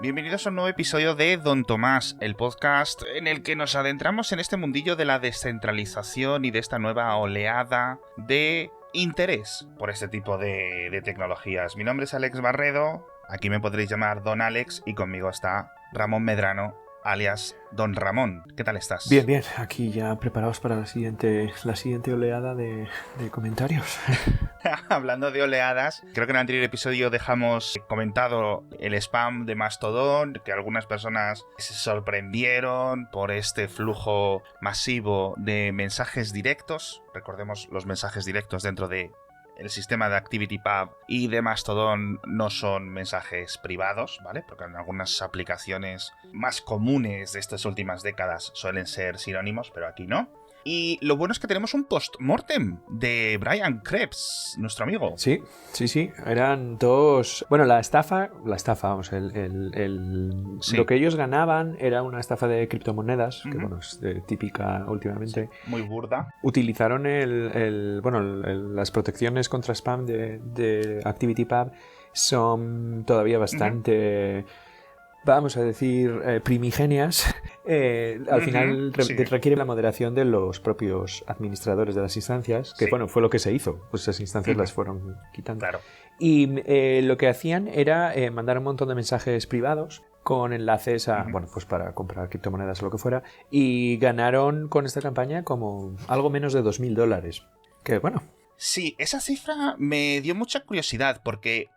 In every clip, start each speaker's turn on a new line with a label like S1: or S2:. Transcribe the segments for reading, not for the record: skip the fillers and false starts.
S1: Bienvenidos a un nuevo episodio de Don Tomás, el podcast en el que nos adentramos en este mundillo de la descentralización y de esta nueva oleada de interés por este tipo de tecnologías. Mi nombre es Alex Barredo, aquí me podréis llamar Don Alex y conmigo está Ramón Medrano, alias Don Ramón. ¿Qué tal estás?
S2: Bien, bien. Aquí ya preparados para la siguiente oleada de comentarios.
S1: Hablando de oleadas, creo que en el anterior episodio dejamos comentado el spam de Mastodon, que algunas personas se sorprendieron por este flujo masivo de mensajes directos. Recordemos, los mensajes directos dentro de el sistema de ActivityPub y de Mastodon no son mensajes privados, ¿vale? Porque en algunas aplicaciones más comunes de estas últimas décadas suelen ser sinónimos, pero aquí no. Y lo bueno es que tenemos un post-mortem de Brian Krebs, nuestro amigo.
S2: Sí. Eran dos... Bueno, la estafa, vamos,
S1: Sí.
S2: Lo que ellos ganaban era una estafa de criptomonedas, que bueno, es típica últimamente.
S1: Sí, muy burda.
S2: Utilizaron las protecciones contra spam de ActivityPub son todavía bastante... vamos a decir, primigenias, al final requiere la moderación de los propios administradores de las instancias, que bueno, fue lo que se hizo, pues esas instancias las fueron quitando.
S1: Claro.
S2: Y lo que hacían era mandar un montón de mensajes privados con enlaces a, bueno, pues para comprar criptomonedas o lo que fuera, y ganaron con esta campaña como algo menos de $2,000, que bueno.
S1: Sí, esa cifra me dio mucha curiosidad porque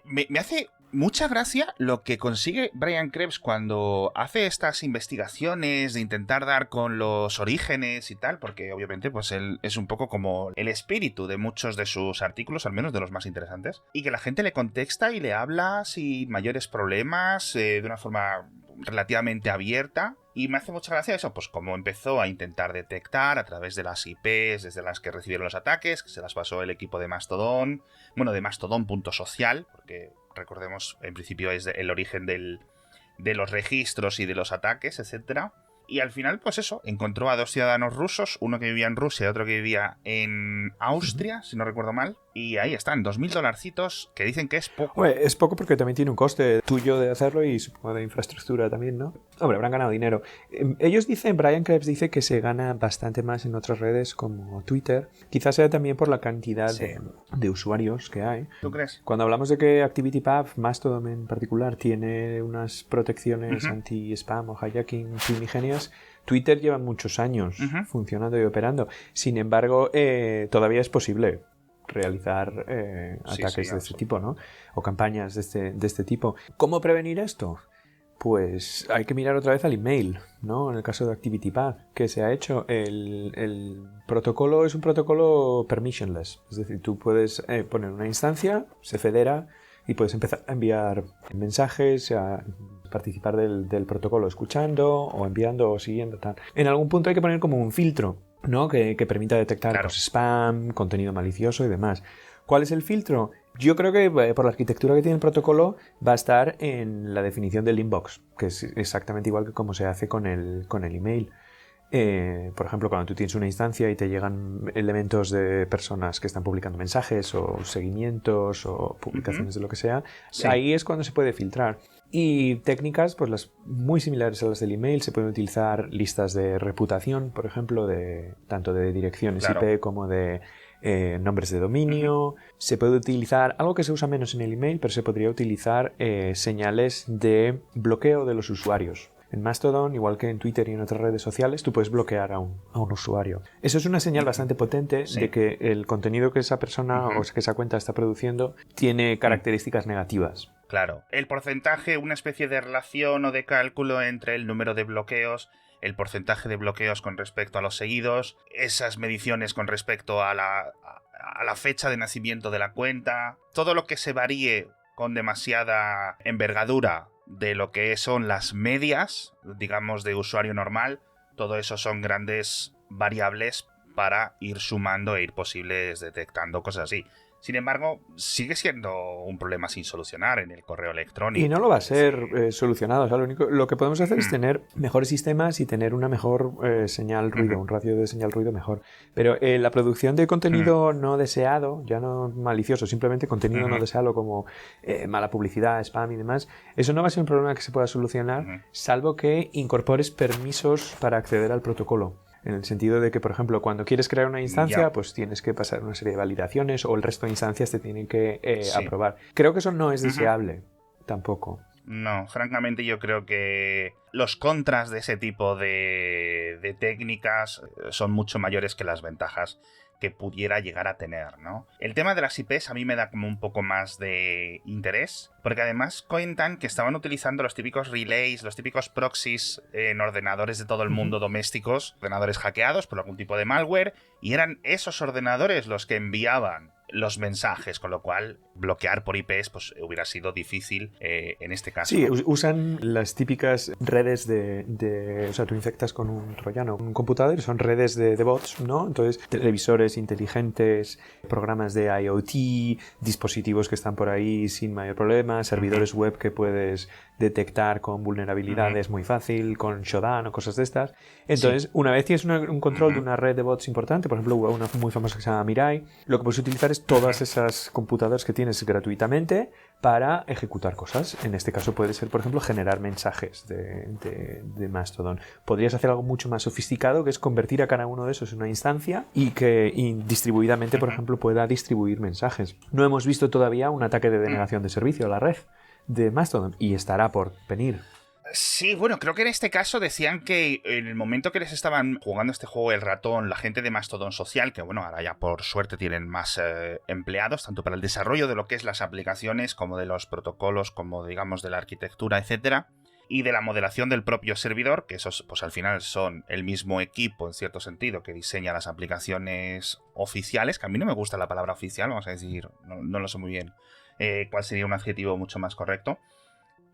S1: me hace mucha gracia lo que consigue Brian Krebs cuando hace estas investigaciones de intentar dar con los orígenes y tal, porque obviamente pues él es un poco como el espíritu de muchos de sus artículos, al menos de los más interesantes, y que la gente le contesta y le habla sin mayores problemas, de una forma relativamente abierta. Y me hace mucha gracia eso, pues como empezó a intentar detectar a través de las IPs desde las que recibieron los ataques, que se las pasó el equipo de Mastodon, bueno, de Mastodon.social, porque recordemos, en principio es el origen de los registros y de los ataques, etcétera. Y al final, pues eso, encontró a dos ciudadanos rusos, uno que vivía en Rusia y otro que vivía en Austria, si no recuerdo mal. Y ahí están, $2,000, que dicen que es poco.
S2: Bueno, es poco porque también tiene un coste tuyo de hacerlo y supongo de infraestructura también, ¿no? Hombre, habrán ganado dinero. Ellos dicen, Brian Krebs dice que se gana bastante más en otras redes como Twitter. Quizás sea también por la cantidad de usuarios que hay.
S1: ¿Tú crees?
S2: Cuando hablamos de que ActivityPub, Mastodon en particular, tiene unas protecciones anti-spam o hijacking primigenias, Twitter lleva muchos años funcionando y operando. Sin embargo, todavía es posible realizar ataques de este tipo, ¿no? O campañas de este tipo. ¿Cómo prevenir esto? Pues hay que mirar otra vez al email, ¿no? En el caso de ActivityPub, ¿qué se ha hecho? El protocolo es un protocolo permissionless. Es decir, tú puedes poner una instancia, se federa y puedes empezar a enviar mensajes, a participar del protocolo escuchando o enviando o siguiendo, tal. En algún punto hay que poner como un filtro, ¿no? Que permita detectar pues, spam, contenido malicioso y demás. ¿Cuál es el filtro? Yo creo que por la arquitectura que tiene el protocolo va a estar en la definición del inbox, que es exactamente igual que como se hace con el email. Por ejemplo, cuando tú tienes una instancia y te llegan elementos de personas que están publicando mensajes o seguimientos o publicaciones de lo que sea, ahí es cuando se puede filtrar. Y técnicas, pues las muy similares a las del email, se pueden utilizar listas de reputación, por ejemplo, tanto de direcciones IP como de nombres de dominio. Se puede utilizar algo que se usa menos en el email, pero se podría utilizar señales de bloqueo de los usuarios. En Mastodon, igual que en Twitter y en otras redes sociales, tú puedes bloquear a un usuario. Eso es una señal bastante potente de que el contenido que esa persona o que esa cuenta está produciendo tiene características negativas.
S1: Claro. El porcentaje, una especie de relación o de cálculo entre el número de bloqueos, el porcentaje de bloqueos con respecto a los seguidos, esas mediciones con respecto a la fecha de nacimiento de la cuenta, todo lo que se varíe con demasiada envergadura de lo que son las medias, digamos, de usuario normal, todo eso son grandes variables para ir sumando e ir posibles detectando cosas así. Sin embargo, sigue siendo un problema sin solucionar en el correo electrónico.
S2: Y no lo va a ser solucionado. O sea, lo que podemos hacer es tener mejores sistemas y tener una mejor señal ruido, un ratio de señal ruido mejor. Pero la producción de contenido no deseado, ya no malicioso, simplemente contenido no deseado como mala publicidad, spam y demás, eso no va a ser un problema que se pueda solucionar, salvo que incorpores permisos para acceder al protocolo. En el sentido de que, por ejemplo, cuando quieres crear una instancia, pues tienes que pasar una serie de validaciones o el resto de instancias te tienen que aprobar. Creo que eso no es deseable tampoco.
S1: No, francamente yo creo que los contras de ese tipo de técnicas son mucho mayores que las ventajas que pudiera llegar a tener, ¿no? El tema de las IPs a mí me da como un poco más de interés, porque además cuentan que estaban utilizando los típicos relays, los típicos proxies en ordenadores de todo el mundo domésticos, ordenadores hackeados por algún tipo de malware, y eran esos ordenadores los que enviaban los mensajes, con lo cual bloquear por IPs pues hubiera sido difícil en este caso.
S2: Sí, usan las típicas redes o sea, tú infectas con un troyano un computador y son redes de bots, ¿no? Entonces, televisores inteligentes, programas de IoT, dispositivos que están por ahí sin mayor problema, servidores web que puedes detectar con vulnerabilidades muy fácil, con Shodan o cosas de estas. Entonces, una vez tienes un control de una red de bots importante, por ejemplo, una muy famosa que se llama Mirai, lo que puedes utilizar es todas esas computadoras que tienes gratuitamente para ejecutar cosas. En este caso puede ser, por ejemplo, generar mensajes de Mastodon. Podrías hacer algo mucho más sofisticado, que es convertir a cada uno de esos en una instancia y que distribuidamente, por ejemplo, pueda distribuir mensajes. No hemos visto todavía un ataque de denegación de servicio a la red de Mastodon y estará por venir.
S1: Sí, bueno, creo que en este caso decían que en el momento que les estaban jugando este juego el ratón, la gente de Mastodon Social, que bueno, ahora ya por suerte tienen más empleados, tanto para el desarrollo de lo que es las aplicaciones, como de los protocolos, como digamos de la arquitectura, etcétera, y de la moderación del propio servidor, que esos pues al final son el mismo equipo en cierto sentido que diseña las aplicaciones oficiales, que a mí no me gusta la palabra oficial, vamos a decir, no lo sé muy bien cuál sería un adjetivo mucho más correcto.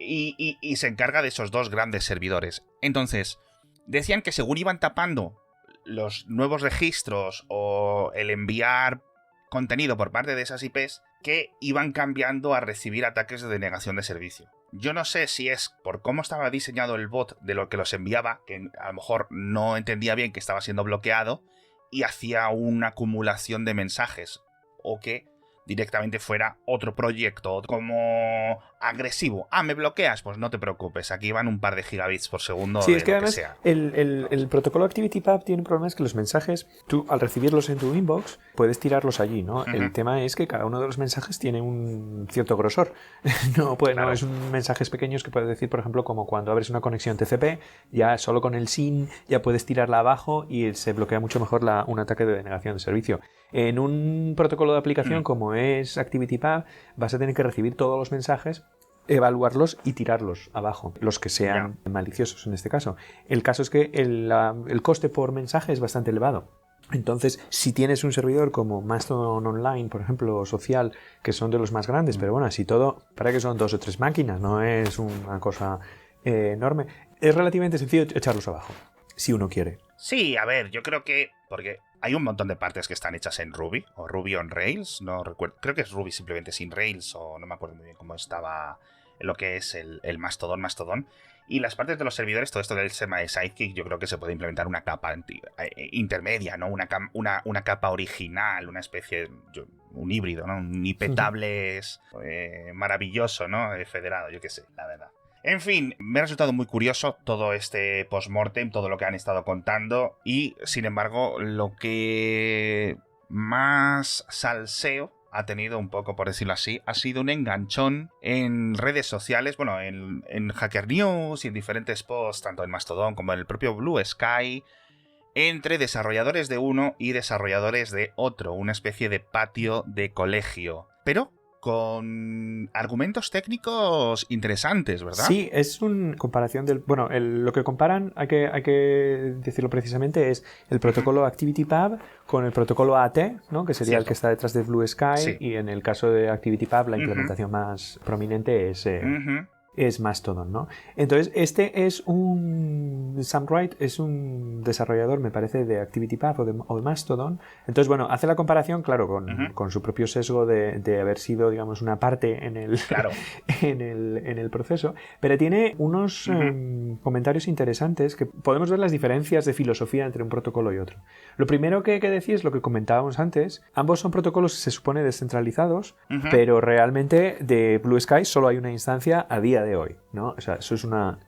S1: Y se encarga de esos dos grandes servidores. Entonces, decían que según iban tapando los nuevos registros o el enviar contenido por parte de esas IPs, que iban cambiando a recibir ataques de denegación de servicio. Yo no sé si es por cómo estaba diseñado el bot de lo que los enviaba, que a lo mejor no entendía bien que estaba siendo bloqueado y hacía una acumulación de mensajes, o que directamente fuera otro proyecto como agresivo. ¿Me bloqueas? Pues no te preocupes, aquí van un par de gigabits por segundo.
S2: Sí, es que además el protocolo ActivityPub tiene un problema, es que los mensajes, tú al recibirlos en tu inbox puedes tirarlos allí, ¿no? El tema es que cada uno de los mensajes tiene un cierto grosor. No es un mensajes pequeños que puedes decir, por ejemplo, como cuando abres una conexión TCP, ya solo con el SYN ya puedes tirarla abajo y se bloquea mucho mejor un ataque de denegación de servicio. En un protocolo de aplicación como es ActivityPub, vas a tener que recibir todos los mensajes, evaluarlos y tirarlos abajo, los que sean maliciosos en este caso. El caso es que el coste por mensaje es bastante elevado. Entonces, si tienes un servidor como Mastodon Online, por ejemplo, o Social, que son de los más grandes, pero bueno, así todo, para que son 2 o 3 máquinas, no es una cosa enorme, es relativamente sencillo echarlos abajo, si uno quiere.
S1: Sí, a ver, yo creo que... porque hay un montón de partes que están hechas en Ruby, o Ruby on Rails, no recuerdo, creo que es Ruby simplemente sin Rails, o no me acuerdo muy bien cómo estaba lo que es el Mastodon. Y las partes de los servidores, todo esto del sistema de Sidekick, yo creo que se puede implementar una capa intermedia, ¿no? Una capa original, una especie, un híbrido, ¿no? Un IP-tables maravilloso, ¿no? Federado, yo qué sé, la verdad. En fin, me ha resultado muy curioso todo este post-mortem, todo lo que han estado contando, y sin embargo, lo que más salseo ha tenido un poco, por decirlo así, ha sido un enganchón en redes sociales, bueno, en Hacker News y en diferentes posts, tanto en Mastodon como en el propio Blue Sky, entre desarrolladores de uno y desarrolladores de otro, una especie de patio de colegio. Pero con argumentos técnicos interesantes, ¿verdad?
S2: Sí, es una comparación del... Bueno, lo que comparan, hay que decirlo precisamente, es el protocolo ActivityPub con el protocolo AT, ¿no? Que sería el que está detrás de Blue Sky, y en el caso de ActivityPub la implementación más prominente es es Mastodon, ¿no? Entonces, Sam Wright es un desarrollador, me parece, de ActivityPub o de Mastodon. Entonces, bueno, hace la comparación, claro, con su propio sesgo de haber sido, digamos, una parte en el,
S1: claro.
S2: en el proceso, pero tiene unos comentarios interesantes que podemos ver las diferencias de filosofía entre un protocolo y otro. Lo primero que hay que decir es lo que comentábamos antes. Ambos son protocolos, se supone, descentralizados, pero realmente de Blue Sky solo hay una instancia a día de hoy, ¿no? O sea, eso es una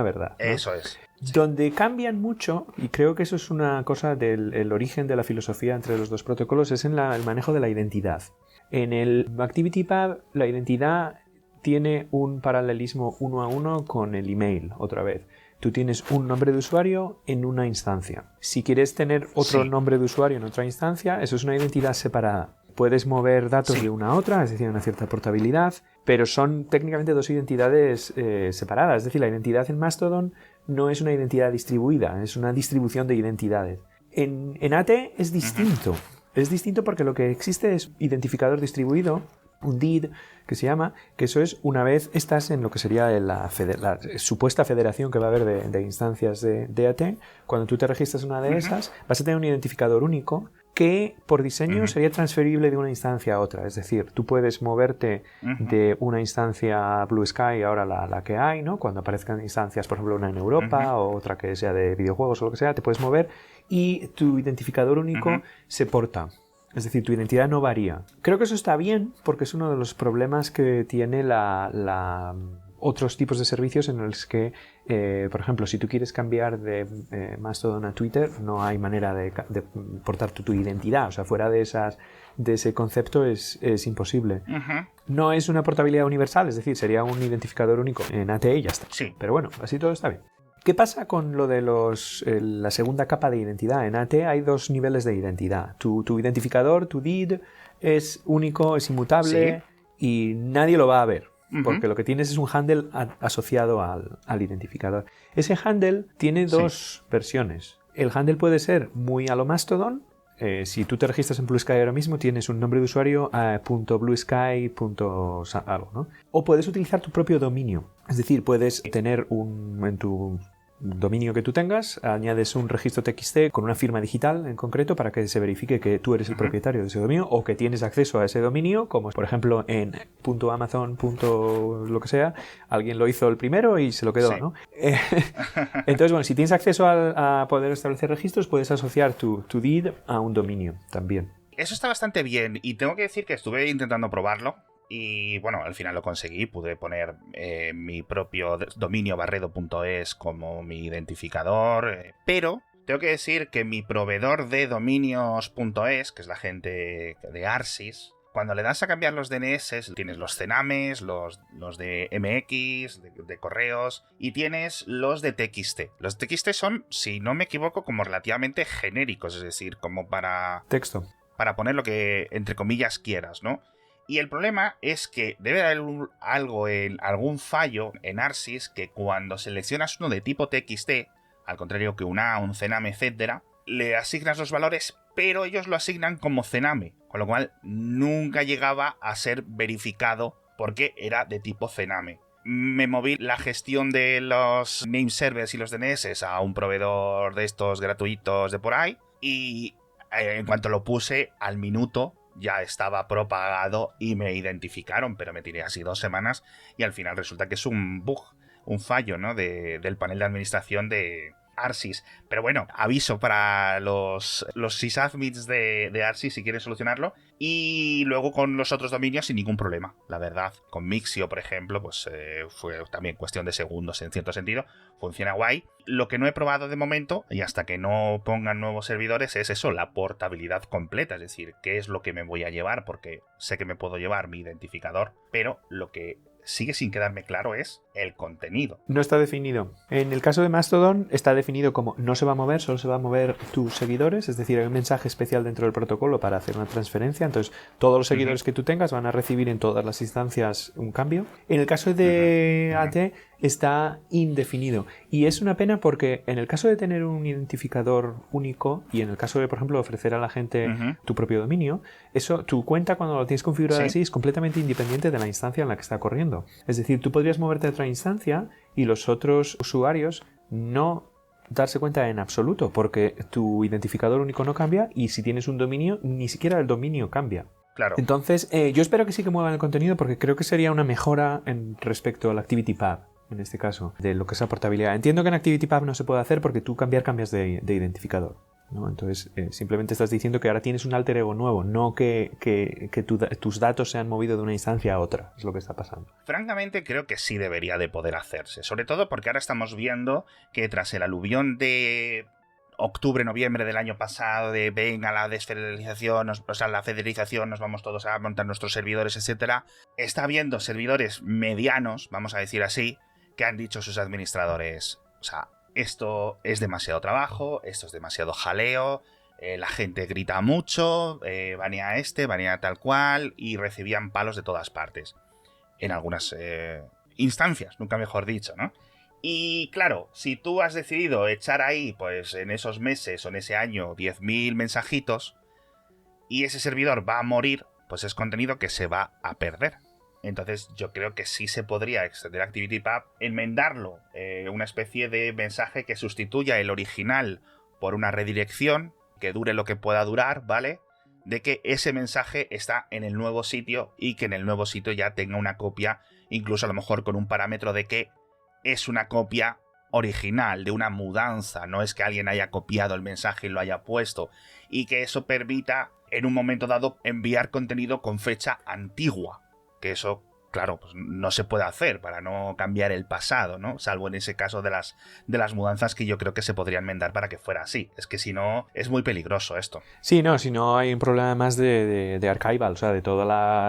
S2: verdad, ¿no?
S1: Eso es.
S2: Sí. Donde cambian mucho, y creo que eso es una cosa del origen de la filosofía entre los dos protocolos, es en el manejo de la identidad. En el ActivityPub, la identidad tiene un paralelismo 1 a 1 con el email, otra vez. Tú tienes un nombre de usuario en una instancia. Si quieres tener otro nombre de usuario en otra instancia, eso es una identidad separada. Puedes mover datos de una a otra, es decir, una cierta portabilidad, pero son técnicamente dos identidades separadas. Es decir, la identidad en Mastodon no es una identidad distribuida, es una distribución de identidades. En AT es distinto. Es distinto porque lo que existe es identificador distribuido, un DID, que se llama, que eso es una vez estás en lo que sería la supuesta federación que va a haber de instancias de AT. Cuando tú te registras en una de esas, vas a tener un identificador único que por diseño sería transferible de una instancia a otra. Es decir, tú puedes moverte de una instancia Blue Sky, ahora la que hay, ¿no? Cuando aparezcan instancias, por ejemplo, una en Europa o otra que sea de videojuegos o lo que sea, te puedes mover y tu identificador único se porta. Es decir, tu identidad no varía. Creo que eso está bien porque es uno de los problemas que tiene otros tipos de servicios en los que, por ejemplo, si tú quieres cambiar de Mastodon a Twitter, no hay manera de portar tu identidad. O sea, fuera de ese concepto es imposible. No es una portabilidad universal, es decir, sería un identificador único en AT y ya está.
S1: Sí.
S2: Pero bueno, así todo está bien. ¿Qué pasa con lo de la segunda capa de identidad? En AT hay dos niveles de identidad. Tu identificador, tu DID, es único, es inmutable y nadie lo va a ver. Porque lo que tienes es un handle asociado al identificador. Ese handle tiene dos versiones. El handle puede ser muy a lo Mastodon. Si tú te registras en Blue Sky ahora mismo, tienes un nombre de usuario .bluesky. Algo, ¿no? O puedes utilizar tu propio dominio. Es decir, puedes tener en tu dominio que tú tengas, añades un registro TXT con una firma digital en concreto para que se verifique que tú eres el propietario de ese dominio o que tienes acceso a ese dominio, como por ejemplo en .amazon. Lo que sea, alguien lo hizo el primero y se lo quedó, ¿no? Entonces, bueno, si tienes acceso a poder establecer registros, puedes asociar tu DID a un dominio también.
S1: Eso está bastante bien y tengo que decir que estuve intentando probarlo. Y bueno, al final lo conseguí, pude poner mi propio dominio barredo.es como mi identificador, pero tengo que decir que mi proveedor de dominios.es, que es la gente de Arsis, cuando le das a cambiar los DNS, tienes los cenames, los de MX, de correos, y tienes los de TXT. Los TXT son, si no me equivoco, como relativamente genéricos, es decir, como para...
S2: texto.
S1: Para poner lo que, entre comillas, quieras, ¿no? Y el problema es que debe haber algún fallo en Arsis que cuando seleccionas uno de tipo TXT, al contrario que un cename, etc., le asignas los valores, pero ellos lo asignan como cename, con lo cual nunca llegaba a ser verificado porque era de tipo cename. Me moví la gestión de los name servers y los DNS a un proveedor de estos gratuitos de por ahí y en cuanto lo puse, al minuto ya estaba propagado y me identificaron, pero me tiré así 2 semanas y al final resulta que es un bug, un fallo, ¿no? del panel de administración de Arsis. Pero bueno, aviso para los sysadmins de Arsis si quieren solucionarlo. Y luego con los otros dominios sin ningún problema, la verdad. Con Mixio, por ejemplo, pues fue también cuestión de segundos en cierto sentido. Funciona guay. Lo que no he probado de momento, y hasta que no pongan nuevos servidores, es eso, la portabilidad completa. Es decir, qué es lo que me voy a llevar, porque sé que me puedo llevar mi identificador, pero lo que sigue sin quedarme claro es el contenido.
S2: No está definido. En el caso de Mastodon está definido como no se va a mover, solo se va a mover tus seguidores, es decir, hay un mensaje especial dentro del protocolo para hacer una transferencia, entonces todos los seguidores que tú tengas van a recibir en todas las instancias un cambio. En el caso de AT está indefinido. Y es una pena porque en el caso de tener un identificador único y en el caso de, por ejemplo, ofrecer a la gente tu propio dominio, eso, tu cuenta cuando lo tienes configurado así es completamente independiente de la instancia en la que está corriendo. Es decir, tú podrías moverte a otra instancia y los otros usuarios no darse cuenta en absoluto porque tu identificador único no cambia y si tienes un dominio, ni siquiera el dominio cambia.
S1: Claro.
S2: Entonces, yo espero que sí que muevan el contenido porque creo que sería una mejora respecto al ActivityPub, en este caso, de lo que es la portabilidad. Entiendo que en ActivityPub no se puede hacer porque tú cambias de identificador, ¿no? Entonces, simplemente estás diciendo que ahora tienes un alter ego nuevo, no que tus datos se han movido de una instancia a otra. Es lo que está pasando.
S1: Francamente, creo que sí debería de poder hacerse. Sobre todo porque ahora estamos viendo que tras el aluvión de octubre, noviembre del año pasado, de venga la desfederalización, o sea, la federalización, nos vamos todos a montar nuestros servidores, etcétera, está habiendo servidores medianos, vamos a decir así, que han dicho sus administradores, o sea, esto es demasiado trabajo, esto es demasiado jaleo, la gente grita mucho, banea banea tal cual, y recibían palos de todas partes. En algunas instancias, nunca mejor dicho, ¿no? Y claro, si tú has decidido echar ahí, pues en esos meses o en ese año, 10.000 mensajitos, y ese servidor va a morir, pues es contenido que se va a perder. Entonces yo creo que sí se podría extender ActivityPub, enmendarlo, una especie de mensaje que sustituya el original por una redirección, que dure lo que pueda durar, ¿vale? De que ese mensaje está en el nuevo sitio y que en el nuevo sitio ya tenga una copia, incluso a lo mejor con un parámetro de que es una copia original, de una mudanza, no es que alguien haya copiado el mensaje y lo haya puesto, y que eso permita en un momento dado enviar contenido con fecha antigua, que eso, claro, pues no se puede hacer para no cambiar el pasado, ¿no? Salvo en ese caso de las mudanzas que yo creo que se podrían enmendar para que fuera así. Es que si no, es muy peligroso esto.
S2: Sí, no, si no hay un problema más de archival, o sea, de todos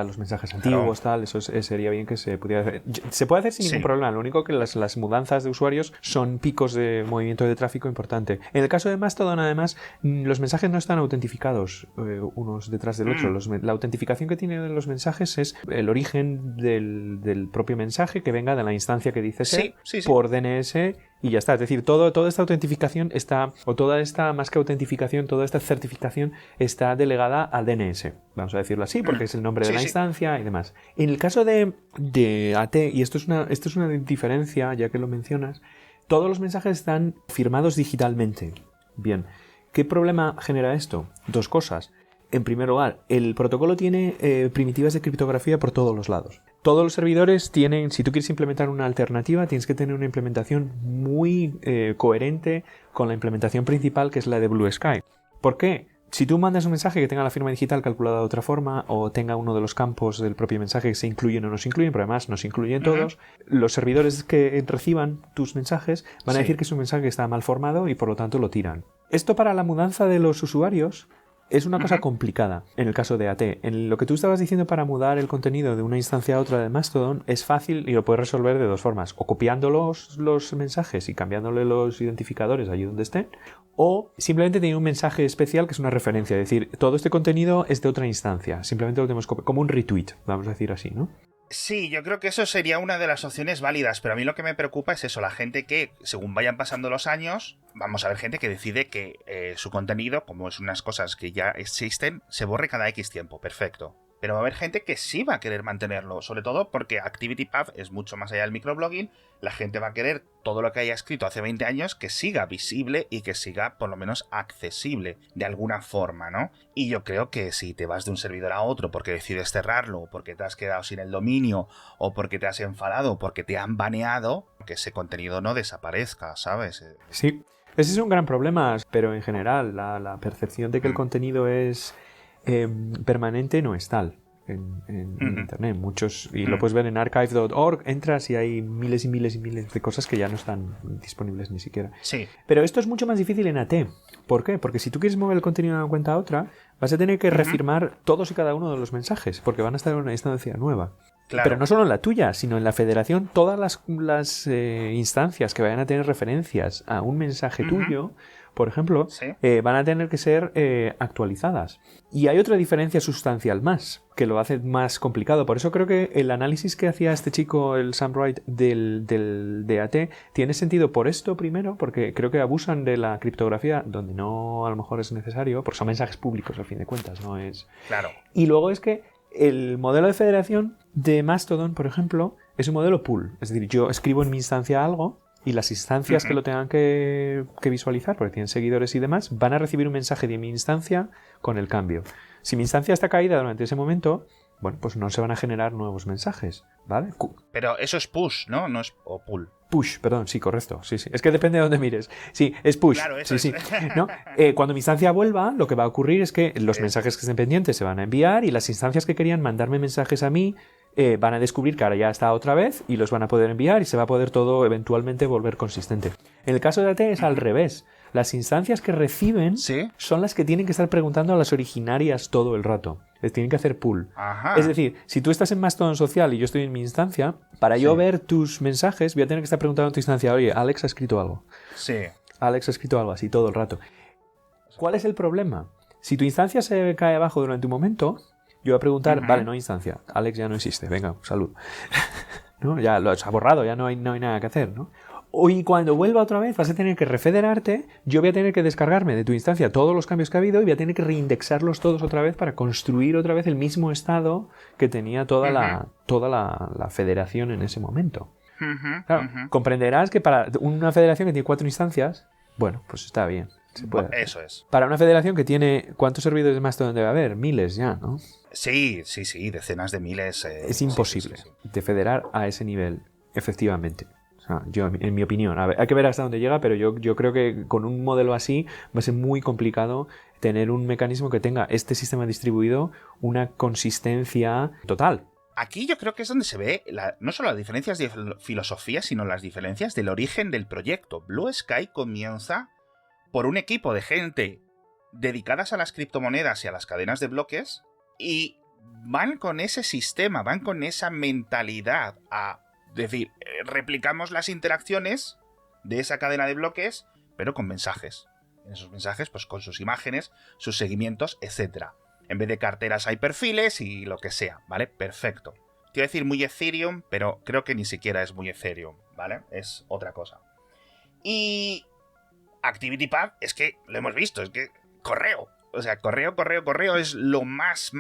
S2: los mensajes antiguos, tal, eso sería bien que se pudiera hacer. Se puede hacer sin ningún problema, lo único que las mudanzas de usuarios son picos de movimiento de tráfico importante. En el caso de Mastodon, además, los mensajes no están autentificados unos detrás del otro. La autentificación que tienen los mensajes es el origen del propio mensaje que venga de la instancia que dice ser por DNS y ya está. Es decir, toda esta autentificación está, o toda esta, más que autentificación, toda esta certificación está delegada al DNS. Vamos a decirlo así, porque es el nombre de la instancia y demás. En el caso de AT, y esto es una diferencia, ya que lo mencionas, todos los mensajes están firmados digitalmente. Bien, ¿qué problema genera esto? Dos cosas. En primer lugar, el protocolo tiene primitivas de criptografía por todos los lados. Todos los servidores tienen, si tú quieres implementar una alternativa, tienes que tener una implementación muy coherente con la implementación principal, que es la de Blue Sky. ¿Por qué? Si tú mandas un mensaje que tenga la firma digital calculada de otra forma o tenga uno de los campos del propio mensaje que se incluyen o no se incluyen, pero además no se incluyen todos, los servidores que reciban tus mensajes van a decir que es un mensaje que está mal formado y por lo tanto lo tiran. Esto para la mudanza de los usuarios es una cosa complicada en el caso de AT. En lo que tú estabas diciendo para mudar el contenido de una instancia a otra de Mastodon es fácil y lo puedes resolver de dos formas. O copiando los mensajes y cambiándole los identificadores allí donde estén, o simplemente teniendo un mensaje especial que es una referencia. Es decir, todo este contenido es de otra instancia. Simplemente lo tenemos como un retweet, vamos a decir así, ¿no?
S1: Sí, yo creo que eso sería una de las opciones válidas, pero a mí lo que me preocupa es eso, la gente que, según vayan pasando los años, vamos a ver gente que decide que su contenido, como es unas cosas que ya existen, se borre cada X tiempo, perfecto. Pero va a haber gente que sí va a querer mantenerlo, sobre todo porque ActivityPub es mucho más allá del microblogging, la gente va a querer todo lo que haya escrito hace 20 años que siga visible y que siga por lo menos accesible de alguna forma, ¿no? Y yo creo que si te vas de un servidor a otro porque decides cerrarlo, porque te has quedado sin el dominio, o porque te has enfadado, porque te han baneado, que ese contenido no desaparezca, ¿sabes?
S2: Sí, ese es un gran problema, pero en general la percepción de que el contenido es permanente no es tal en internet. Muchos, y lo puedes ver en archive.org, entras y hay miles y miles y miles de cosas que ya no están disponibles ni siquiera.
S1: Sí.
S2: Pero esto es mucho más difícil en AT. ¿Por qué? Porque si tú quieres mover el contenido de una cuenta a otra, vas a tener que refirmar todos y cada uno de los mensajes, porque van a estar en una instancia nueva.
S1: Claro.
S2: Pero no solo en la tuya, sino en la federación, todas las instancias que vayan a tener referencias a un mensaje tuyo, por ejemplo,
S1: ¿Sí?
S2: van a tener que ser actualizadas. Y hay otra diferencia sustancial más, que lo hace más complicado. Por eso creo que el análisis que hacía este chico, el Sam Wright, del DAT, tiene sentido por esto primero, porque creo que abusan de la criptografía donde no a lo mejor es necesario, porque son mensajes públicos al fin de cuentas, no es...
S1: Claro.
S2: Y luego es que el modelo de federación de Mastodon, por ejemplo, es un modelo pool. Es decir, yo escribo en mi instancia algo y las instancias que lo tengan que visualizar, porque tienen seguidores y demás, van a recibir un mensaje de mi instancia con el cambio. Si mi instancia está caída durante ese momento, bueno, pues no se van a generar nuevos mensajes, ¿vale?
S1: Pero eso es push, ¿no? No es o pull.
S2: Push, perdón, sí, correcto. Sí, sí. Es que depende de dónde mires. Sí, es push.
S1: Claro, eso
S2: sí,
S1: es.
S2: Sí. ¿No? Cuando mi instancia vuelva, lo que va a ocurrir es que los mensajes que estén pendientes se van a enviar y las instancias que querían mandarme mensajes a mí van a descubrir que ahora ya está otra vez y los van a poder enviar y se va a poder todo eventualmente volver consistente. En el caso de AT es al revés. Las instancias que reciben son las que tienen que estar preguntando a las originarias todo el rato. Les tienen que hacer pull.
S1: Ajá.
S2: Es decir, si tú estás en Mastodon social y yo estoy en mi instancia, para yo ver tus mensajes voy a tener que estar preguntando a tu instancia, oye, Alex ha escrito algo.
S1: Sí.
S2: Alex ha escrito algo así todo el rato. ¿Cuál es el problema? Si tu instancia se cae abajo durante un momento, yo voy a preguntar, vale, no hay instancia, Alex ya no existe, venga, salud. ¿No? Ya lo has borrado, ya no hay nada que hacer, ¿no? Y cuando vuelva otra vez vas a tener que refederarte, yo voy a tener que descargarme de tu instancia todos los cambios que ha habido y voy a tener que reindexarlos todos otra vez para construir otra vez el mismo estado que tenía toda la federación en ese momento. Claro, comprenderás que para una federación que tiene 4 instancias, bueno, pues está bien. Se puede hacer.
S1: Eso es.
S2: Para una federación que tiene... ¿Cuántos servidores de Mastodon debe haber? Miles ya, ¿no?
S1: Sí, decenas de miles.
S2: Es imposible de federar a ese nivel, efectivamente. O sea, yo, en mi opinión, a ver, hay que ver hasta dónde llega, pero yo creo que con un modelo así va a ser muy complicado tener un mecanismo que tenga este sistema distribuido una consistencia total.
S1: Aquí yo creo que es donde se ve no solo las diferencias de filosofía, sino las diferencias del origen del proyecto. Blue Sky comienza por un equipo de gente dedicadas a las criptomonedas y a las cadenas de bloques y van con ese sistema, van con esa mentalidad a decir, replicamos las interacciones de esa cadena de bloques, pero con mensajes. En esos mensajes, pues con sus imágenes, sus seguimientos, etc. En vez de carteras hay perfiles y lo que sea, ¿vale? Perfecto. Quiero decir muy Ethereum, pero creo que ni siquiera es muy Ethereum, ¿vale? Es otra cosa. Y ActivityPub es que, lo hemos visto, es que correo. O sea, correo es lo más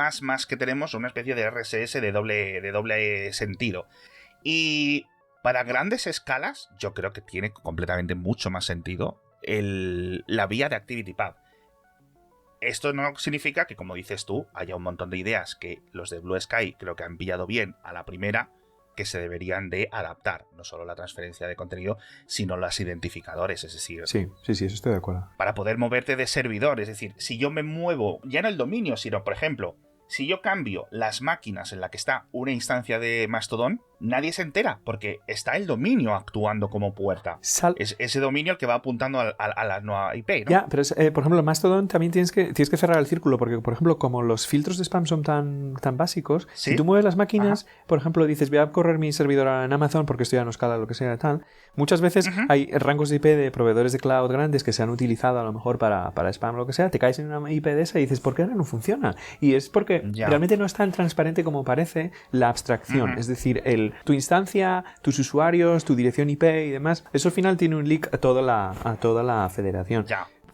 S1: que tenemos, una especie de RSS de doble sentido. Y para grandes escalas, yo creo que tiene completamente mucho más sentido la vía de ActivityPub. Esto no significa que, como dices tú, haya un montón de ideas que los de Blue Sky creo que han pillado bien a la primera, que se deberían de adaptar. No solo la transferencia de contenido, sino los identificadores, es decir...
S2: Sí, eso estoy de acuerdo.
S1: Para poder moverte de servidor, es decir, si yo me muevo, ya no el dominio, sino, por ejemplo, si yo cambio las máquinas en la que está una instancia de Mastodon, nadie se entera, porque está el dominio actuando como puerta. Es ese dominio el que va apuntando a la nueva IP, ¿no?
S2: Ya, pero por ejemplo, Mastodon también tienes que cerrar el círculo, porque, por ejemplo, como los filtros de spam son tan básicos, ¿sí? Si tú mueves las máquinas, por ejemplo, dices, voy a correr mi servidor en Amazon porque esto ya no escala lo que sea tal, muchas veces hay rangos de IP de proveedores de cloud grandes que se han utilizado a lo mejor para spam o lo que sea, te caes en una IP de esa y dices, ¿por qué ahora no funciona? Y es porque realmente no es tan transparente como parece la abstracción, es decir, tu instancia, tus usuarios, tu dirección IP y demás, eso al final tiene un leak a toda la federación.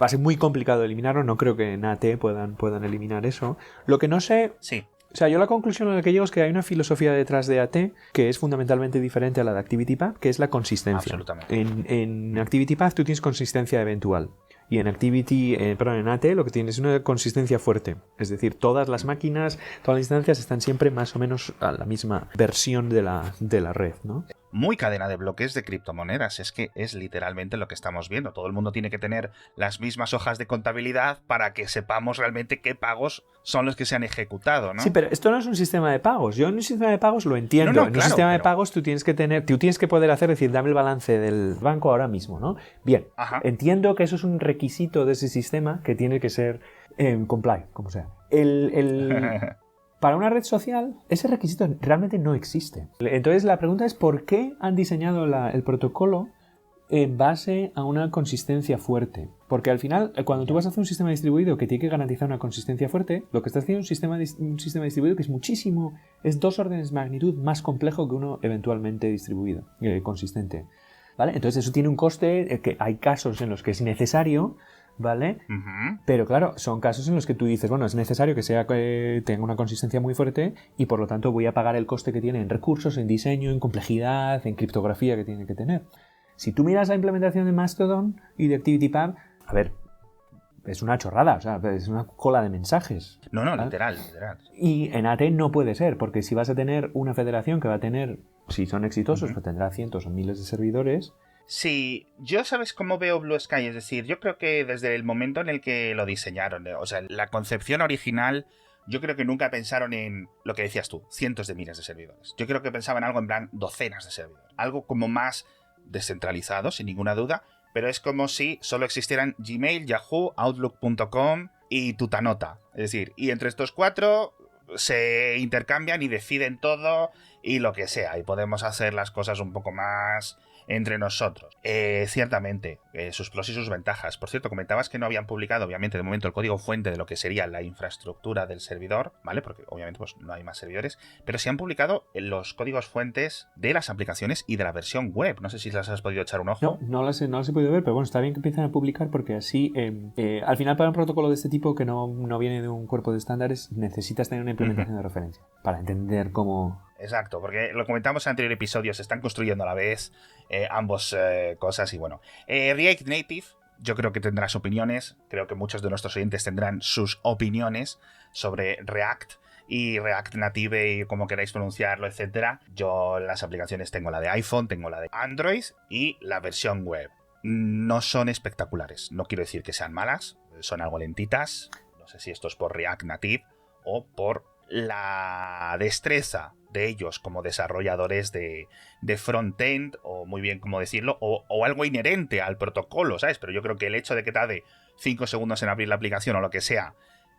S2: Va a ser muy complicado eliminarlo, no creo que en AT puedan eliminar eso. Lo que no sé...
S1: Sí.
S2: O sea, yo la conclusión a la que llego es que hay una filosofía detrás de AT que es fundamentalmente diferente a la de ActivityPub, que es la consistencia.
S1: Absolutamente.
S2: En ActivityPub tú tienes consistencia eventual. Y en en AT lo que tienes es una consistencia fuerte. Es decir, todas las máquinas, todas las instancias están siempre más o menos a la misma versión de la red, ¿no?
S1: Muy cadena de bloques de criptomonedas. Es que es literalmente lo que estamos viendo. Todo el mundo tiene que tener las mismas hojas de contabilidad para que sepamos realmente qué pagos son los que se han ejecutado, ¿no?
S2: Sí, pero esto no es un sistema de pagos. Yo en un sistema de pagos lo entiendo.
S1: No,
S2: en
S1: claro,
S2: un sistema de pagos tú tienes que poder hacer, decir, dame el balance del banco ahora mismo, ¿no? Bien, entiendo que eso es un requisito de ese sistema que tiene que ser comply, como sea. Para una red social, ese requisito realmente no existe. Entonces la pregunta es ¿por qué han diseñado el protocolo en base a una consistencia fuerte. Porque al final, cuando tú vas a hacer un sistema distribuido que tiene que garantizar una consistencia fuerte, lo que estás haciendo es un sistema distribuido que es 2 órdenes de magnitud más complejo que uno eventualmente distribuido, consistente. ¿Vale? Entonces eso tiene un coste, que hay casos en los que es necesario, ¿vale?
S1: Uh-huh.
S2: Pero claro, son casos en los que tú dices, bueno, es necesario que tenga una consistencia muy fuerte y por lo tanto voy a pagar el coste que tiene en recursos, en diseño, en complejidad, en criptografía que tiene que tener. Si tú miras la implementación de Mastodon y de ActivityPub, a ver, es una chorrada, o sea, es una cola de mensajes.
S1: No,
S2: ¿vale?
S1: literal.
S2: Y en AT no puede ser, porque si vas a tener una federación que va a tener, si son exitosos, pues tendrá cientos o miles de servidores.
S1: Sí, yo sabes cómo veo Blue Sky, es decir, yo creo que desde el momento en el que lo diseñaron, o sea, la concepción original, yo creo que nunca pensaron en lo que decías tú, cientos de miles de servidores. Yo creo que pensaban algo en plan docenas de servidores, algo como más descentralizado, sin ninguna duda, pero es como si solo existieran Gmail, Yahoo, Outlook.com y Tutanota. Es decir, y entre estos 4 se intercambian y deciden todo y lo que sea, y podemos hacer las cosas un poco más entre nosotros. Ciertamente, sus pros y sus ventajas. Por cierto, comentabas que no habían publicado, obviamente, de momento el código fuente de lo que sería la infraestructura del servidor, ¿vale? Porque obviamente pues, no hay más servidores, pero sí han publicado los códigos fuentes de las aplicaciones y de la versión web. No sé si las has podido echar un ojo.
S2: No las he podido ver, pero bueno, está bien que empiecen a publicar porque así, al final para un protocolo de este tipo que no viene de un cuerpo de estándares, necesitas tener una implementación de referencia para entender cómo...
S1: Exacto, porque lo comentamos en anterior episodio, se están construyendo a la vez ambos cosas y bueno. React Native, yo creo que tendrás opiniones, creo que muchos de nuestros oyentes tendrán sus opiniones sobre React y React Native y como queráis pronunciarlo, etcétera. Yo las aplicaciones tengo la de iPhone, tengo la de Android y la versión web. No son espectaculares, no quiero decir que sean malas, son algo lentitas, no sé si esto es por React Native o por la destreza de ellos como desarrolladores de frontend, o muy bien cómo decirlo, o algo inherente al protocolo, ¿sabes? Pero yo creo que el hecho de que tarde 5 segundos en abrir la aplicación o lo que sea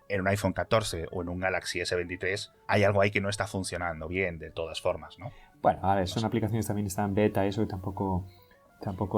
S1: en un iPhone 14 o en un Galaxy S23, hay algo ahí que no está funcionando bien de todas formas, ¿no?
S2: Bueno, a ver, son aplicaciones también están en beta, eso, y tampoco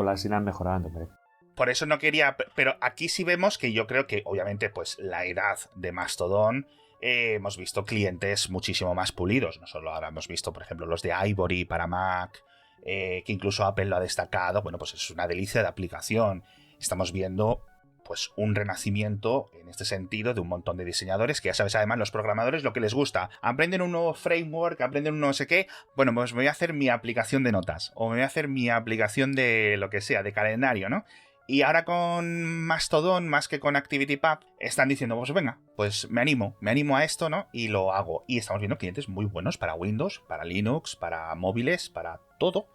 S2: las irán mejorando, pero...
S1: Por eso no quería... Pero aquí sí vemos que yo creo que, obviamente, pues la edad de Mastodon... hemos visto clientes muchísimo más pulidos. No solo ahora hemos visto, por ejemplo, los de Ivory para Mac, que incluso Apple lo ha destacado. Bueno, pues es una delicia de aplicación. Estamos viendo pues un renacimiento en este sentido de un montón de diseñadores que ya sabes, además los programadores lo que les gusta, aprenden un nuevo framework, aprenden un no sé qué, bueno, pues me voy a hacer mi aplicación de notas o me voy a hacer mi aplicación de lo que sea, de calendario, ¿no? Y ahora con Mastodon, más que con ActivityPub, están diciendo, pues venga, pues me animo a esto, ¿no? Y lo hago. Y estamos viendo clientes muy buenos para Windows, para Linux, para móviles, para todo.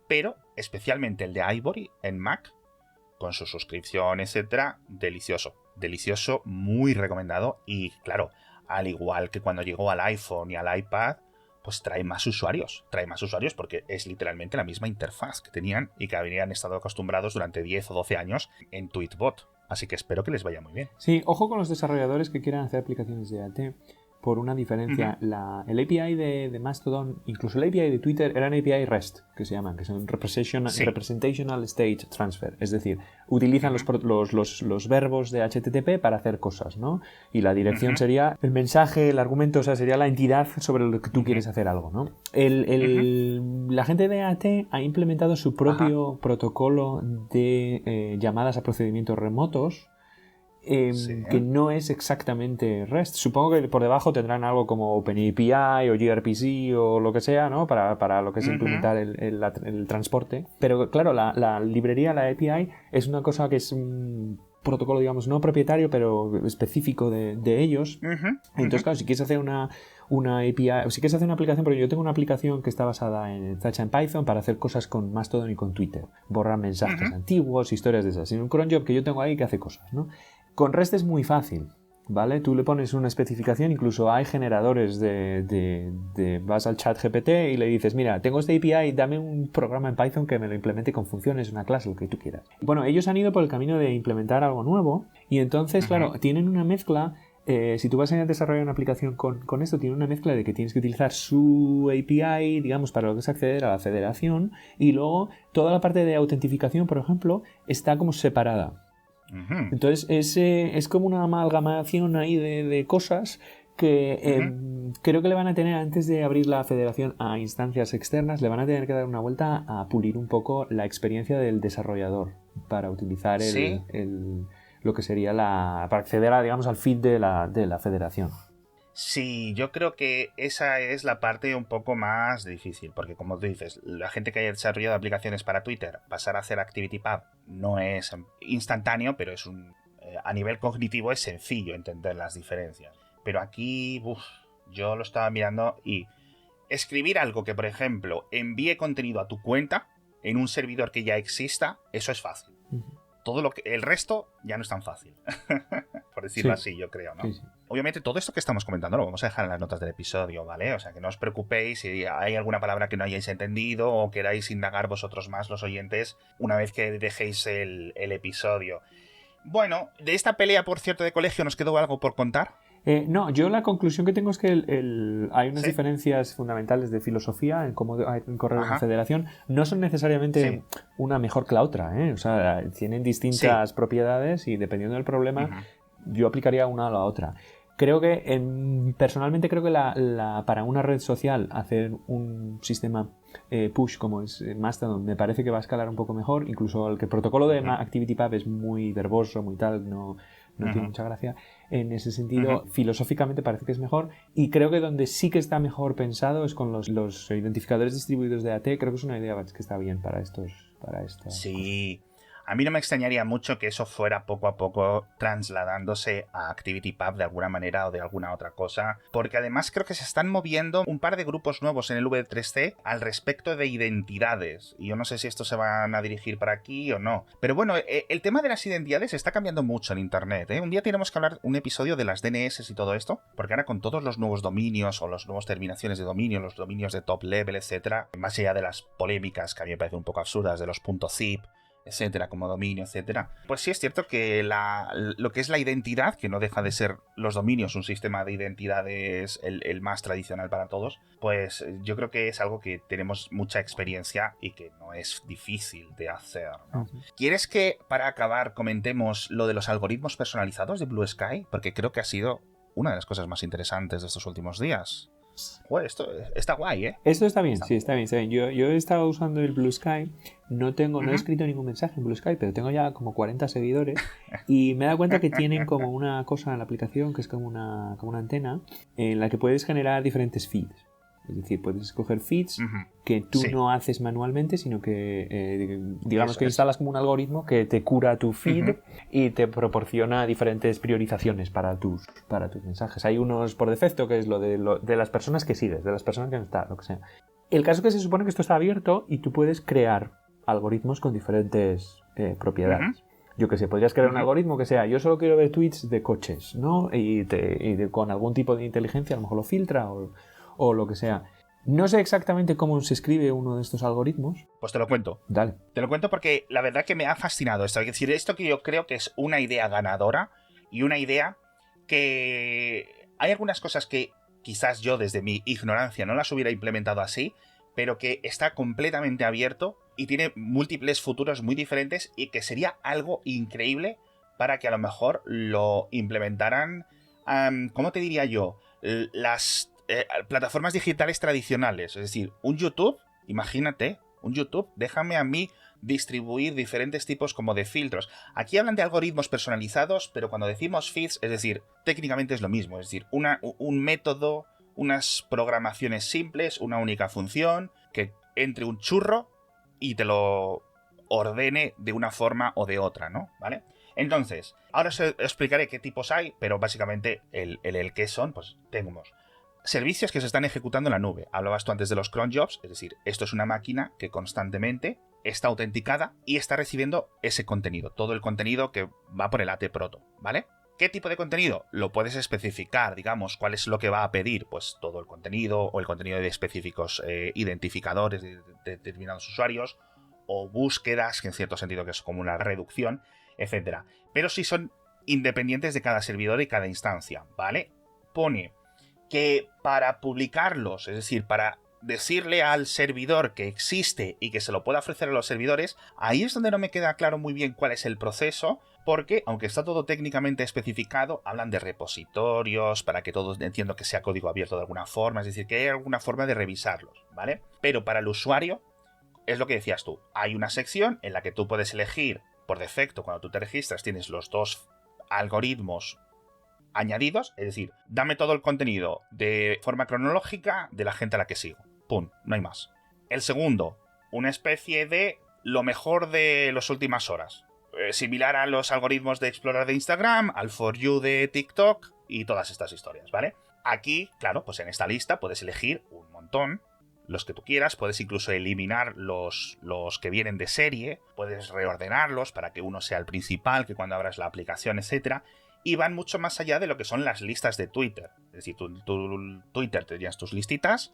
S1: Pero especialmente el de Ivory en Mac, con su suscripción, etcétera, delicioso. Delicioso, muy recomendado. Y claro, al igual que cuando llegó al iPhone y al iPad, pues trae más usuarios porque es literalmente la misma interfaz que tenían y que habían estado acostumbrados durante 10 o 12 años en Tweetbot. Así que espero que les vaya muy bien.
S2: Sí, ojo con los desarrolladores que quieran hacer aplicaciones de AT por una diferencia. El API de Mastodon, incluso el API de Twitter, eran API REST, que se llaman, que son Representational State Transfer. Es decir, utilizan los verbos de HTTP para hacer cosas, ¿no? Y la dirección sería el mensaje, el argumento, o sea, sería la entidad sobre lo que tú quieres hacer algo, ¿no? La gente de AT ha implementado su propio protocolo de llamadas a procedimientos remotos, que no es exactamente REST. Supongo que por debajo tendrán algo como OpenAPI o gRPC o lo que sea, ¿no? Para lo que es implementar el transporte. Pero claro, la librería, la API, es una cosa que es un protocolo, digamos, no propietario, pero específico de ellos. Entonces, claro, si quieres hacer una API, o si quieres hacer una aplicación, porque yo tengo una aplicación que está basada está hecha en Python para hacer cosas con Mastodon y con Twitter. Borrar mensajes antiguos, historias de esas. Y un cron job que yo tengo ahí que hace cosas, ¿no? Con REST es muy fácil, ¿vale? Tú le pones una especificación, incluso hay generadores vas al chat GPT y le dices, mira, tengo este API, dame un programa en Python que me lo implemente con funciones, una clase, lo que tú quieras. Bueno, ellos han ido por el camino de implementar algo nuevo y entonces, claro, tienen una mezcla si tú vas a desarrollar una aplicación con esto, tiene una mezcla de que tienes que utilizar su API, digamos, para lo que es acceder a la federación, y luego toda la parte de autentificación, por ejemplo, está como separada. Entonces es como una amalgamación ahí de cosas que creo que le van a tener, antes de abrir la federación a instancias externas, le van a tener que dar una vuelta a pulir un poco la experiencia del desarrollador para utilizar lo que sería para acceder digamos, al feed de la federación.
S1: Sí, yo creo que esa es la parte un poco más difícil, porque como tú dices, la gente que haya desarrollado aplicaciones para Twitter, pasar a hacer ActivityPub no es instantáneo, pero a nivel cognitivo es sencillo entender las diferencias. Pero aquí, yo lo estaba mirando y escribir algo que, por ejemplo, envíe contenido a tu cuenta en un servidor que ya exista, eso es fácil. Todo el resto ya no es tan fácil. Por decirlo así, yo creo, ¿no? Sí. Obviamente, todo esto que estamos comentando lo vamos a dejar en las notas del episodio, ¿vale? O sea, que no os preocupéis si hay alguna palabra que no hayáis entendido o queráis indagar vosotros más, los oyentes, una vez que dejéis el episodio. Bueno, de esta pelea, por cierto, de colegio, ¿nos quedó algo por contar?
S2: No, yo la conclusión que tengo es que hay unas diferencias fundamentales de filosofía en cómo correr una federación. No son necesariamente una mejor que la otra, ¿eh? O sea, tienen distintas propiedades y dependiendo del problema, yo aplicaría una a la otra. Creo que, personalmente creo que para una red social hacer un sistema push como es Mastodon me parece que va a escalar un poco mejor. Incluso el protocolo de ActivityPub es muy verboso, muy tal, no tiene mucha gracia. En ese sentido, filosóficamente parece que es mejor. Y creo que donde sí que está mejor pensado es con los identificadores distribuidos de AT. Creo que es una idea que está bien para estos.
S1: Sí. A mí no me extrañaría mucho que eso fuera poco a poco trasladándose a ActivityPub de alguna manera o de alguna otra cosa, porque además creo que se están moviendo un par de grupos nuevos en el V3C al respecto de identidades, y yo no sé si estos se van a dirigir para aquí o no. Pero bueno, el tema de las identidades está cambiando mucho en Internet, ¿eh? Un día tenemos que hablar un episodio de las DNS y todo esto, porque ahora con todos los nuevos dominios o las nuevas terminaciones de dominio, los dominios de top level, etcétera, más allá de las polémicas que a mí me parecen un poco absurdas de los .zip, etcétera, como dominio, etcétera. Pues sí es cierto que lo que es la identidad, que no deja de ser los dominios un sistema de identidades el más tradicional para todos, pues yo creo que es algo que tenemos mucha experiencia y que no es difícil de hacer, ¿no? ¿Quieres que para acabar comentemos lo de los algoritmos personalizados de Blue Sky? Porque creo que ha sido una de las cosas más interesantes de estos últimos días. Joder, esto está guay, ¿eh?
S2: Esto está bien, está bien. Yo he estado usando el Blue Sky, no he escrito ningún mensaje en Blue Sky, pero tengo ya como 40 seguidores y me he dado cuenta que tienen como una cosa en la aplicación que es como una antena en la que puedes generar diferentes feeds. Es decir, puedes escoger feeds que tú no haces manualmente, sino que digamos que instalas como un algoritmo que te cura tu feed y te proporciona diferentes priorizaciones para tus mensajes. Hay unos por defecto que es lo de las personas que sigues, de las personas que no están, lo que sea. El caso es que se supone que esto está abierto y tú puedes crear algoritmos con diferentes propiedades. Yo que sé, podrías crear un algoritmo que sea, yo solo quiero ver tweets de coches, ¿no? Y con algún tipo de inteligencia a lo mejor lo filtra o lo que sea. No sé exactamente cómo se escribe uno de estos algoritmos.
S1: Pues te lo cuento.
S2: Dale.
S1: Te lo cuento porque la verdad que me ha fascinado esto. Es decir, esto que yo creo que es una idea ganadora y una idea que hay algunas cosas que quizás yo desde mi ignorancia no las hubiera implementado así, pero que está completamente abierto y tiene múltiples futuros muy diferentes y que sería algo increíble para que a lo mejor lo implementaran, ¿cómo te diría yo? Las plataformas digitales tradicionales, es decir, un YouTube, imagínate, un YouTube, déjame a mí distribuir diferentes tipos como de filtros. Aquí hablan de algoritmos personalizados, pero cuando decimos feeds, es decir, técnicamente es lo mismo, es decir, un método, unas programaciones simples, una única función, que entre un churro y te lo ordene de una forma o de otra, ¿no? ¿Vale? Entonces, ahora os explicaré qué tipos hay, pero básicamente el qué son, pues tenemos servicios que se están ejecutando en la nube. Hablabas tú antes de los cron jobs, es decir, esto es una máquina que constantemente está autenticada y está recibiendo ese contenido, todo el contenido que va por el AT Proto, ¿vale? ¿Qué tipo de contenido? Lo puedes especificar, digamos, cuál es lo que va a pedir, pues todo el contenido o el contenido de específicos identificadores de determinados usuarios o búsquedas, que en cierto sentido que es como una reducción, etcétera. Pero si son independientes de cada servidor y cada instancia, ¿vale? Pone que para publicarlos, es decir, para decirle al servidor que existe y que se lo pueda ofrecer a los servidores, ahí es donde no me queda claro muy bien cuál es el proceso, porque, aunque está todo técnicamente especificado, hablan de repositorios, para que todos entiendo que sea código abierto de alguna forma, es decir, que hay alguna forma de revisarlos, ¿vale? Pero para el usuario, es lo que decías tú, hay una sección en la que tú puedes elegir, por defecto, cuando tú te registras, tienes los dos algoritmos añadidos, es decir, dame todo el contenido de forma cronológica de la gente a la que sigo. Pum, no hay más. El segundo, una especie de lo mejor de las últimas horas. Similar a los algoritmos de Explorer de Instagram, al For You de TikTok y todas estas historias, ¿vale? Aquí, claro, pues en esta lista puedes elegir un montón, los que tú quieras, puedes incluso eliminar los que vienen de serie, puedes reordenarlos para que uno sea el principal, que cuando abras la aplicación, etcétera. Y van mucho más allá de lo que son las listas de Twitter. Es decir, tú Twitter tendrías tus listitas,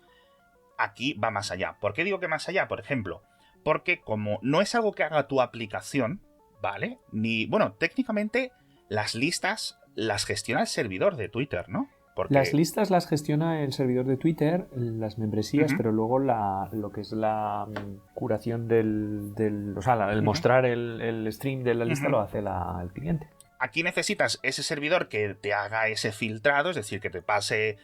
S1: aquí va más allá. ¿Por qué digo que más allá? Por ejemplo, porque como no es algo que haga tu aplicación, ¿vale? Bueno, técnicamente las listas las gestiona el servidor de Twitter, ¿no? Porque...
S2: Las listas las gestiona el servidor de Twitter, las membresías, pero luego lo que es la curación el mostrar el stream de la lista lo hace el cliente.
S1: Aquí necesitas ese servidor que te haga ese filtrado, es decir, que te pase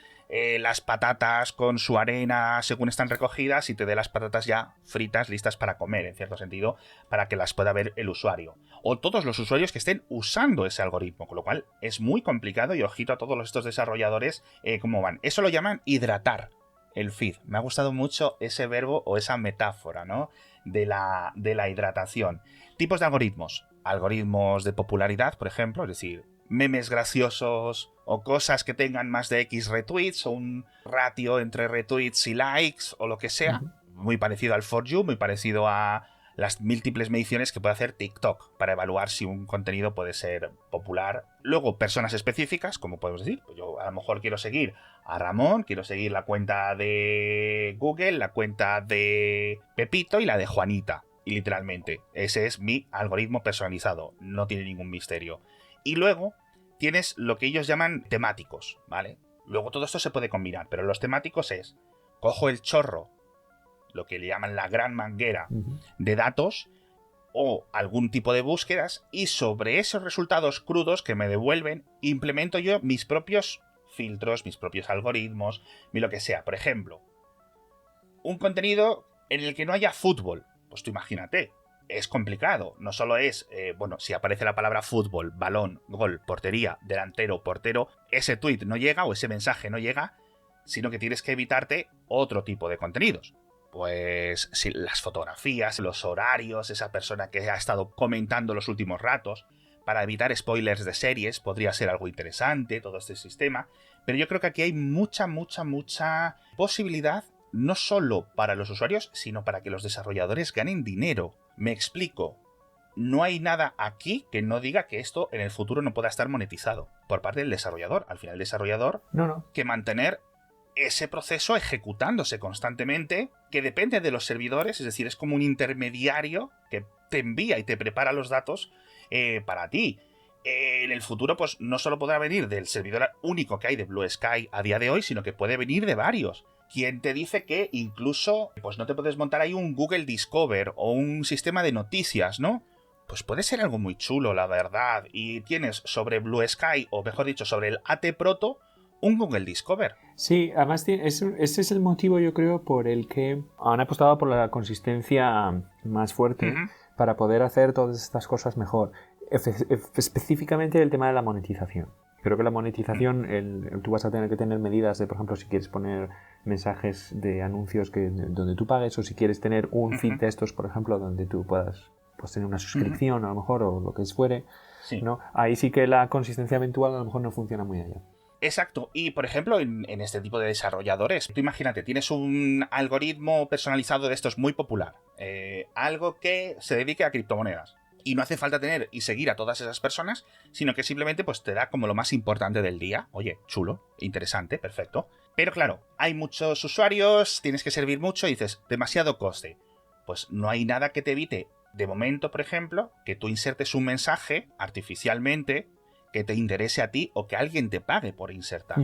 S1: las patatas con su arena según están recogidas y te dé las patatas ya fritas, listas para comer, en cierto sentido, para que las pueda ver el usuario. O todos los usuarios que estén usando ese algoritmo, con lo cual es muy complicado y ojito a todos estos desarrolladores cómo van. Eso lo llaman hidratar el feed. Me ha gustado mucho ese verbo o esa metáfora, ¿no? De la hidratación. Tipos de algoritmos. Algoritmos de popularidad, por ejemplo, es decir, memes graciosos o cosas que tengan más de X retweets o un ratio entre retweets y likes o lo que sea. Muy parecido al For You, muy parecido a las múltiples mediciones que puede hacer TikTok para evaluar si un contenido puede ser popular. Luego, personas específicas, como podemos decir, pues yo a lo mejor quiero seguir a Ramón, quiero seguir la cuenta de Google, la cuenta de Pepito y la de Juanita. Y literalmente, ese es mi algoritmo personalizado, no tiene ningún misterio. Y luego tienes lo que ellos llaman temáticos, ¿vale? Luego todo esto se puede combinar, pero los temáticos es, cojo el chorro, lo que le llaman la gran manguera de datos, o algún tipo de búsquedas, y sobre esos resultados crudos que me devuelven, implemento yo mis propios filtros, mis propios algoritmos, lo que sea. Por ejemplo, un contenido en el que no haya fútbol. Pues tú imagínate, es complicado. No solo es, si aparece la palabra fútbol, balón, gol, portería, delantero, portero, ese tweet no llega o ese mensaje no llega, sino que tienes que evitarte otro tipo de contenidos. Pues si las fotografías, los horarios, esa persona que ha estado comentando los últimos ratos, para evitar spoilers de series, podría ser algo interesante todo este sistema. Pero yo creo que aquí hay mucha posibilidad, no solo para los usuarios, sino para que los desarrolladores ganen dinero. Me explico. No hay nada aquí que no diga que esto en el futuro no pueda estar monetizado por parte del desarrollador. Al final el desarrollador que mantener ese proceso ejecutándose constantemente, que depende de los servidores, es decir, es como un intermediario que te envía y te prepara los datos para ti. En el futuro, pues no solo podrá venir del servidor único que hay de Blue Sky a día de hoy, sino que puede venir de varios. ¿Quién te dice que incluso pues no te puedes montar ahí un Google Discover o un sistema de noticias, ¿no? Pues puede ser algo muy chulo, la verdad. Y tienes sobre Blue Sky, o mejor dicho, sobre el AT Proto, un Google Discover.
S2: Sí, además ese es el motivo, yo creo, por el que han apostado por la consistencia más fuerte para poder hacer todas estas cosas mejor. Específicamente el tema de la monetización. Creo que la monetización, tú vas a tener que tener medidas de, por ejemplo, si quieres poner mensajes de anuncios donde tú pagues, o si quieres tener un feed de estos, por ejemplo, donde tú puedas tener una suscripción a lo mejor, o lo que fuere,
S1: sí.
S2: ¿no? Ahí sí que la consistencia eventual a lo mejor no funciona muy allá.
S1: Exacto, y por ejemplo en este tipo de desarrolladores, tú imagínate, tienes un algoritmo personalizado de estos muy popular, algo que se dedique a criptomonedas. Y no hace falta tener y seguir a todas esas personas, sino que simplemente pues te da como lo más importante del día. Oye, chulo, interesante, perfecto. Pero claro, hay muchos usuarios, tienes que servir mucho y dices, demasiado coste. Pues no hay nada que te evite, de momento, por ejemplo, que tú insertes un mensaje artificialmente que te interese a ti o que alguien te pague por insertar.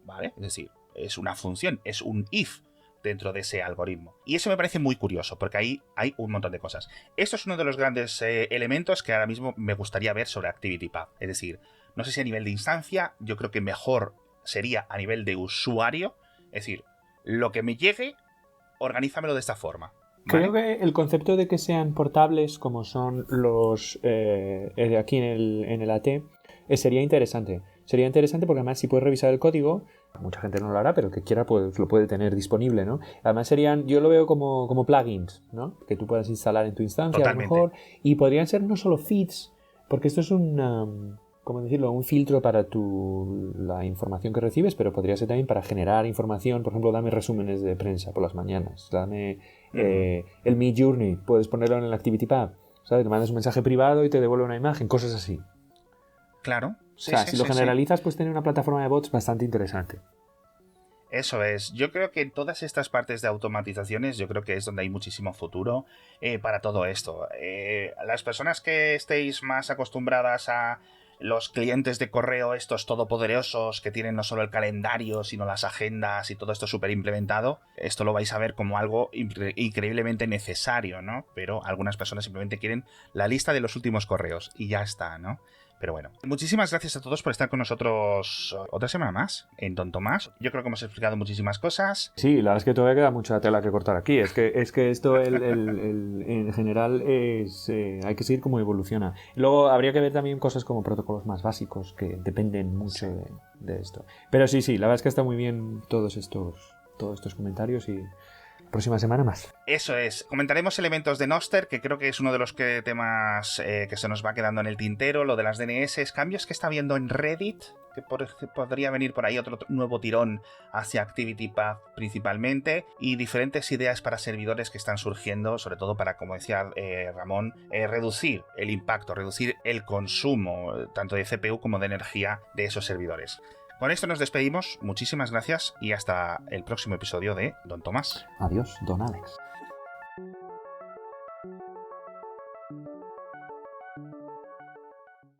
S1: ¿Vale? Es decir, es una función, es un if dentro de ese algoritmo. Y eso me parece muy curioso, porque ahí hay un montón de cosas. Esto es uno de los grandes elementos que ahora mismo me gustaría ver sobre ActivityPub. Es decir, no sé si a nivel de instancia, yo creo que mejor sería a nivel de usuario. Es decir, lo que me llegue, organízamelo de esta forma. ¿Vale?
S2: Creo que el concepto de que sean portables, como son los aquí en el AT, sería interesante. Sería interesante porque además si puedes revisar el código, mucha gente no lo hará, pero el que quiera pues, lo puede tener disponible, ¿no? Además yo lo veo como plugins, ¿no? Que tú puedas instalar en tu instancia.
S1: Totalmente.
S2: A lo mejor. Y podrían ser no solo feeds, porque esto es ¿cómo decirlo? Un filtro para la información que recibes, pero podría ser también para generar información. Por ejemplo, dame resúmenes de prensa por las mañanas. Dame el Midjourney. Puedes ponerlo en el ActivityPub. ¿Sabes? Te mandas un mensaje privado y te devuelve una imagen. Cosas así.
S1: Claro. Sí,
S2: o sea, si lo generalizas, pues tener una plataforma de bots bastante interesante.
S1: Eso es. Yo creo que en todas estas partes de automatizaciones, yo creo que es donde hay muchísimo futuro para todo esto. Las personas que estéis más acostumbradas a los clientes de correo estos todopoderosos que tienen no solo el calendario, sino las agendas y todo esto súper implementado, esto lo vais a ver como algo increíblemente necesario, ¿no? Pero algunas personas simplemente quieren la lista de los últimos correos y ya está, ¿no? Pero bueno, muchísimas gracias a todos por estar con nosotros otra semana más en Don Tomás. Yo creo que hemos explicado muchísimas cosas.
S2: Sí, la verdad es que todavía queda mucha tela que cortar aquí. Es que esto en general hay que seguir cómo evoluciona. Luego habría que ver también cosas como protocolos más básicos que dependen mucho de esto. Pero sí, la verdad es que está muy bien todos estos comentarios y próxima semana más.
S1: Eso es. Comentaremos elementos de Nostr, que creo que es uno de los temas que se nos va quedando en el tintero, lo de las DNS, cambios que está viendo en Reddit, que podría venir por ahí otro nuevo tirón hacia ActivityPub principalmente, y diferentes ideas para servidores que están surgiendo, sobre todo para, como decía Ramón, reducir el impacto, reducir el consumo, tanto de CPU como de energía de esos servidores. Con esto nos despedimos, muchísimas gracias y hasta el próximo episodio de Don Tomás.
S2: Adiós, Don Alex.